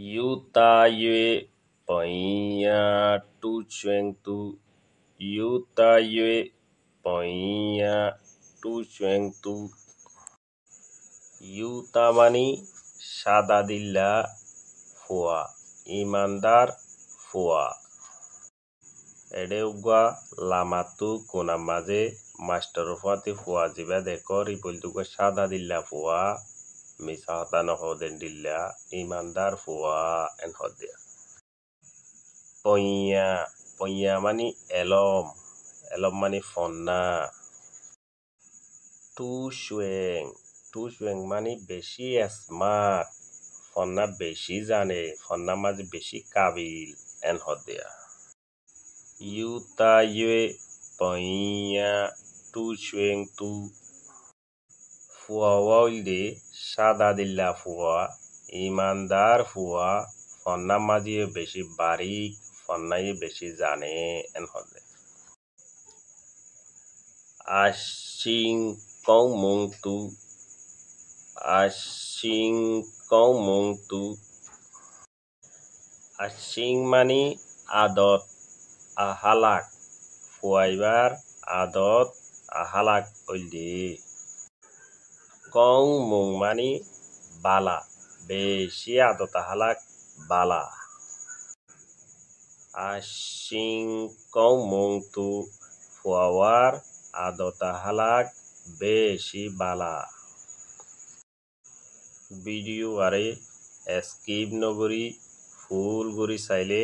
Yu ta yue poia tu chueng tu. Yu ta yue poia tu chueng tu. Yu ta mani সাদা দিল্লা ফুয়া ইমানদার ফুয়া এডেউগা লামাতু কোনা মাঝে মাস্টার ফুয়াতি ফুয়া জিবা দেখো রিপলতুগা সাদা দিল্লা ফুয়া মিসা হতা নহদেন দিল্লা ইমানদার ফুয়া এন হদিয়া পইয়া পইয়া মানি এলম এলম মানি ফন্না টু শুয়েং মানি বেশি স্মার্ট ফন্না বেশি জানে ফন্না মাঝে বেশি কাবিল এন হদিয়া ইউ তা ইয়ে পইয়া টু শুয়েং তু ফুয়া ওয়াইলদে সাদা দিল্লা ফুয়া ইমানদার ফুয়া ফন্না মাঝে বেশি বারিক ফন্নাই বেশি জানে এন হদে আশিং কং মুং তু আশিং কং মুং তু আশিং মানি আদত আহালাক ফুয়াইবার আদত আহালাক ওইলদে কং মুং মানি বালা বেশি আদত আহালাক বালা আশিং কং মুং তু ফুয়াওয়ার আদত আহালাক বেশি বালা ভিডিও আরে স্কিপ নগরী ফুল গরি চাইলে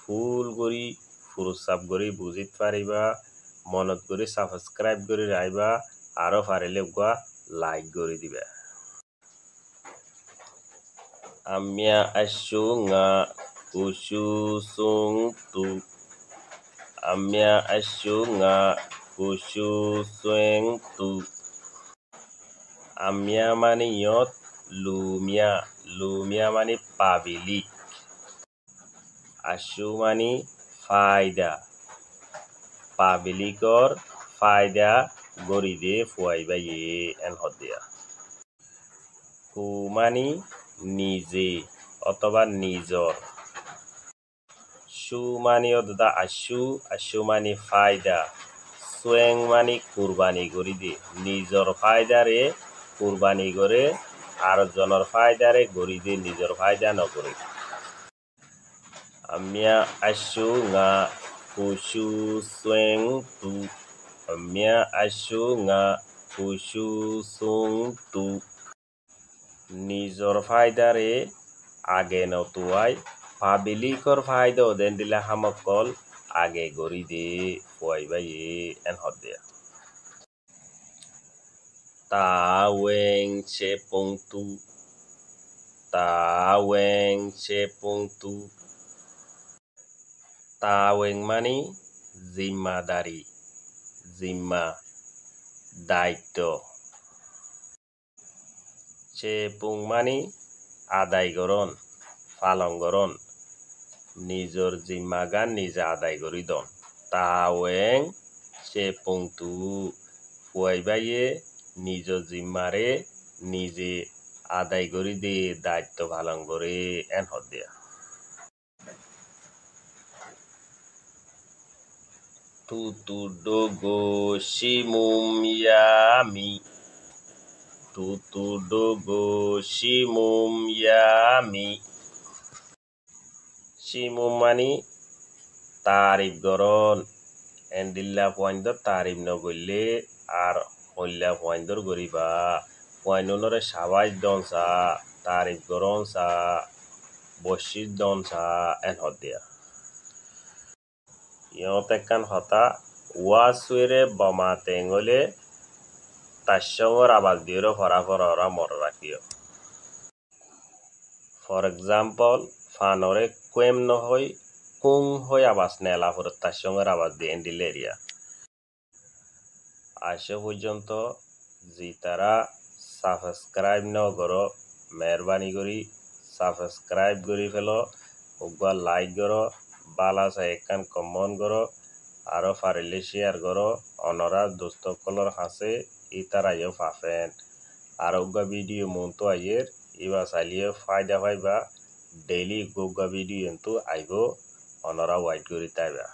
ফুল গরি ফুরসাপ গরি বুজিত পারিবা মনত গরি সাবস্ক্রাইব গরি রাইবা আরো পারিলে গুয়া লাইক গরি দিবা আমিয়া আশু nga kusu sung tu amya asu nga kusu sueng tu amya mani yot lumia mani pabilik asu mani ফায়দা পাবলিকর ফায়দা গরিদে ফুয়াইবাইয়ে এন হদিয়া কু মানি নিজে অথবা নিজর সু মানি অদা আশু মানি ফায়দা সোয়েং মানি কুরবানি করি দে নিজর ফায়দারে কুরবানি করে আর জনের ফায়দারে গরি দে নিজর ফায়দা নকরে আমিয়া আশু nga kusu sueng tu amya asu nga kusu sung tu নিজর ফায়দারে আগে নতুয়াই পাবলিকর ফায়দা দেন দিলে হামকল আগে গরি দে ফুয়াইবাইয়ে এন হদিয়া তাওয়েং চেপুং তু তাওয়েং চেপুং তু তাওয়েং মানি জিম্মাদারি জিম্মা দায়িত্ব চেপুং মানি আদায় করন পালন করন নিজর জিম্মা গান নিজে আদায় করি দন তাওয়েং চেপুং তু ফুয়াইবাইয়ে নিজর জিম্মারে নিজে আদায় করি দে দায়িত্ব পালন করে এন হদিয়া tutudogo shimumyami tutudogo shimumyami shimum mani তারিফ গরন এন্ডিল্লা পয়েন্টর তারিফ নগরলে আর হল্লা পয়েন্টর গরিবা পয়েন্টরে সাবাই দনসা তারিফ গরন সা বশির দনসা এন হদিয়া ইয়ত একখান হতা ওয়াসুরে বমা তেঙ্গলে তার সঙ্গে আবাজ দিয়ে ফরাফর ওরা মর রাখিও ফর এক্সাম্পল ফানরে কুয়েম নহই কুং হই আবাজ নেলা ফর তার সঙ্গে আবাজ দিয়ে এন্ডিল এরিয়া আসে পর্যন্ত জি তারা সাবস্ক্রাইব ন করো মেহরবানি করি সাবস্ক্রাইব করি ফেলো ওগুয়া লাইক করো বালা চাই একখান কমেন্ট করো আরো পারিলে শেয়ার করো অনরা দোস্ত কলর হাসে ইতার আইও পাফেন আর ওগুয়া ভিডিও মন তো আইয়ের ইবা চাইলিয়ে ফায়দা পাইবা ডেইলি গোগা ভিডিও কিন্তু আইব অনরা ওয়াইট করি তাইবা।